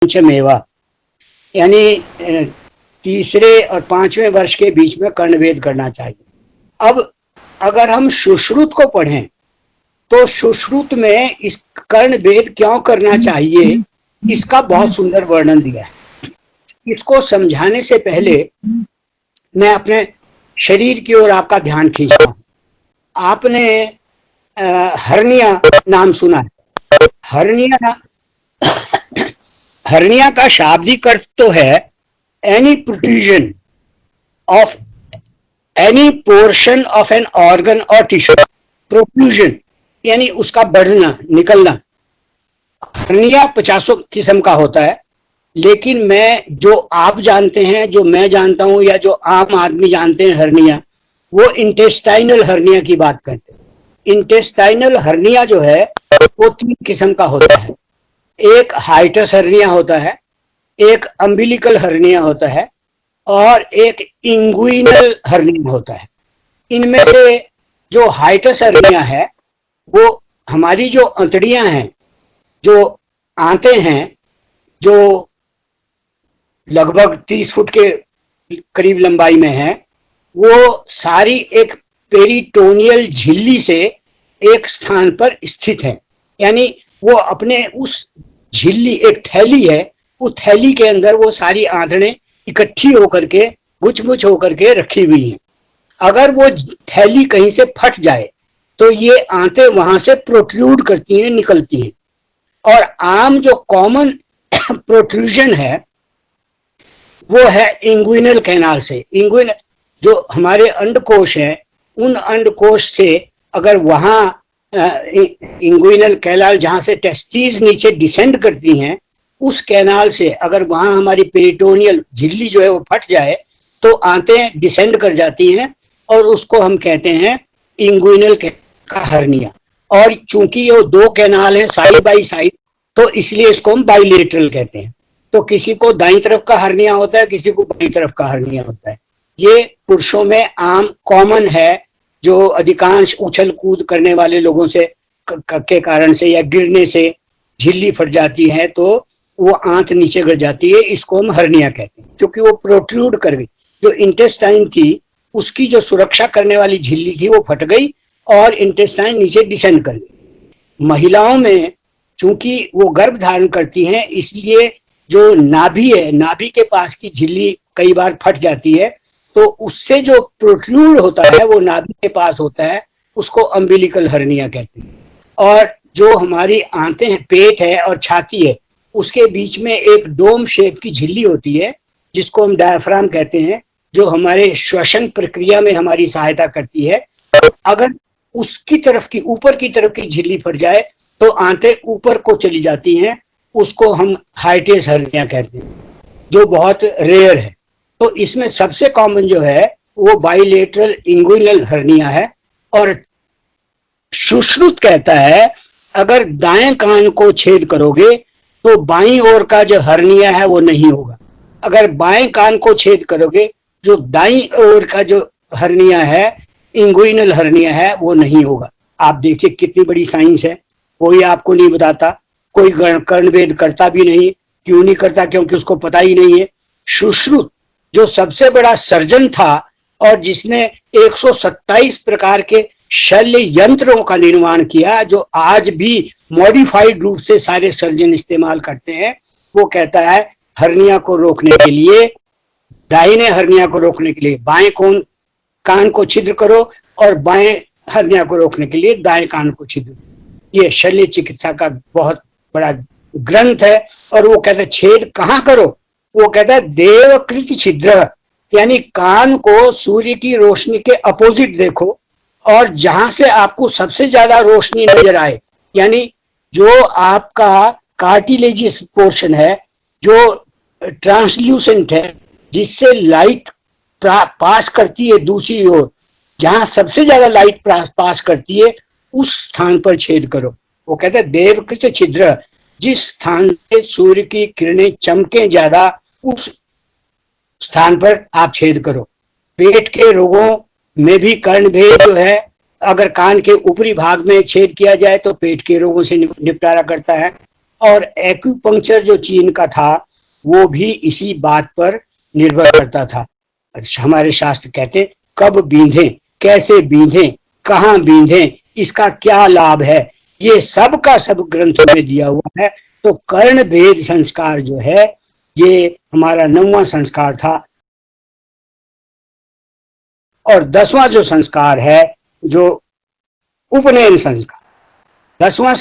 पंचमेवा, यानी तीसरे और पांचवें वर्ष के बीच में कर्णवेद करना चाहिए। अब अगर हम सुश्रुत को पढ़ें तो सुश्रुत में इस कर्णवेद क्यों करना चाहिए, इसका बहुत सुंदर वर्णन दिया है। इसको समझाने से पहले मैं अपने शरीर की ओर आपका ध्यान खींचता हूं। आपने हर्निया नाम सुना है? हर्निया का शाब्दिक अर्थ तो है any protrusion of any portion of an organ और टिश्यू। प्रोट्रूजन यानी उसका बढ़ना, निकलना। हर्निया 50 किस्म का होता है, लेकिन मैं जो आप जानते हैं, जो मैं जानता हूं या जो आम आदमी जानते हैं हर्निया, वो इंटेस्टाइनल हर्निया की बात करते हैं। इंटेस्टाइनल हर्निया जो है वो 3 किस्म का होता है। एक हाइटस हर्निया होता है, एक अम्बिलिकल हर्निया होता है और एक इंगुइनल हर्निया होता है। इनमें से जो हाइटस हर्निया है वो हमारी जो अंतड़ियां हैं, जो आंतें हैं, जो लगभग 30 फुट के करीब लंबाई में है, वो सारी एक पेरिटोनियल झिल्ली से एक स्थान पर स्थित है। यानी वो अपने उस झिल्ली, एक थैली है, उस थैली के अंदर वो सारी आंतड़ें इकट्ठी होकर के, गुछ-मुछ होकर के रखी हुई हैं। अगर वो थैली कहीं से फट जाए तो ये आंतें वहां से प्रोट्रूड करती हैं, निकलती हैं। और आम जो कॉमन प्रोट्रूजन है वो है इंगुइनल कैनाल से। इंगुइनल जो हमारे अंडकोश हैं, उन अंडकोश से अगर वहां इंगुइनल कैनाल, जहां से टेस्टिस नीचे डिसेंड करती हैं, उस कैनाल से अगर वहां हमारी पेरिटोनियल झिल्ली जो है वो फट जाए तो आंतें डिसेंड कर जाती हैं और उसको हम कहते हैं इंगुइनल का हर्निया। और चूंकि ये 2 कैनाल हैं साइड बाई साइड, तो इसलिए इसको हम बाइलेटरल कहते हैं। तो किसी को दाईं तरफ का हर्निया होता है, किसी को बाईं तरफ का हर्निया होता है। ये पुरुषों में आम कॉमन है, जो अधिकांश उछल कूद करने वाले लोगों से के कारण से या गिरने से झिल्ली फट जाती है तो वो आंत नीचे गिर जाती है, इसको हम हर्निया कहते हैं, क्योंकि वो प्रोट्रूड कर गई। जो इंटेस्टाइन थी, उसकी जो सुरक्षा करने वाली झिल्ली थी वो फट गई और इंटेस्टाइन नीचे डिसेंड कर गई। महिलाओं में चूंकि वो गर्भ धारण करती हैं, इसलिए जो नाभि है, नाभि के पास की झिल्ली कई बार फट जाती है, तो उससे जो प्रोट्रूड होता है वो नाभि के पास होता है, उसको अम्बिलिकल हर्निया कहते हैं। और जो हमारी आंतें हैं, पेट है और छाती है, उसके बीच में एक डोम शेप की झिल्ली होती है जिसको हम डायफ्राम कहते हैं, जो हमारे श्वसन प्रक्रिया में हमारी सहायता करती है। अगर उसकी तरफ की, ऊपर की तरफ की झिल्ली फट जाए तो आंतें ऊपर को चली जाती हैं, उसको हम हाइटस हर्निया कहते हैं, जो बहुत रेयर है। तो इसमें सबसे कॉमन जो है वो बाइलेटरल इंगुइनल हर्निया है। और सुश्रुत कहता है अगर दाएं कान को छेद करोगे तो बाईं ओर का जो हर्निया है वो नहीं होगा। अगर बाएं कान को छेद करोगे, जो दाईं ओर का जो हर्निया है, इंगुइनल हर्निया है, वो नहीं होगा। आप देखिए कितनी बड़ी साइंस है, कोई आपको नहीं बताता, कोई कर्णवेद करता भी नहीं। क्यों नहीं करता? क्योंकि उसको पता ही नहीं है। सुश्रुत जो सबसे बड़ा सर्जन था और जिसने 127 प्रकार के शल्य यंत्रों का निर्माण किया, जो आज भी मॉडिफाइड रूप से सारे सर्जन इस्तेमाल करते हैं, वो कहता है हर्निया को रोकने के लिए, दाहिने हर्निया को रोकने के लिए बाएं कान को छिद्र करो और बाएं हर्निया को रोकने के लिए दाएं कान को छिद्र। ये शल्य चिकित्सा का बहुत बड़ा ग्रंथ है। और वो कहता है छेद कहाँ करो? वो कहता है देवकृत छिद्र, यानी कान को सूर्य की रोशनी के अपोजिट देखो और जहां से आपको सबसे ज्यादा रोशनी नजर आए, यानी जो आपका कार्टिलेजियस पोर्शन है, जो ट्रांसल्यूसेंट है, जिससे लाइट पास करती है दूसरी ओर, जहां सबसे ज्यादा लाइट पास करती है उस स्थान पर छेद करो। वो कहते हैं देवकृत छिद्र, जिस स्थान से सूर्य की किरणें चमके ज्यादा उस स्थान पर आप छेद करो। पेट के रोगों में भी कर्णवेद जो है, अगर कान के ऊपरी भाग में छेद किया जाए तो पेट के रोगों से निपटारा करता है। और एक्यूपंक्चर जो चीन का था वो भी इसी बात पर निर्भर करता था। हमारे शास्त्र कहते कब बींधे, कैसे बींधे, कहाँ बींधे, इसका क्या लाभ है, ये सब का सब ग्रंथों में दिया हुआ है। तो कर्ण भेद संस्कार जो है ये हमारा 9वां संस्कार था। और 10वां जो संस्कार है जो उपनयन संस्कार, 10वां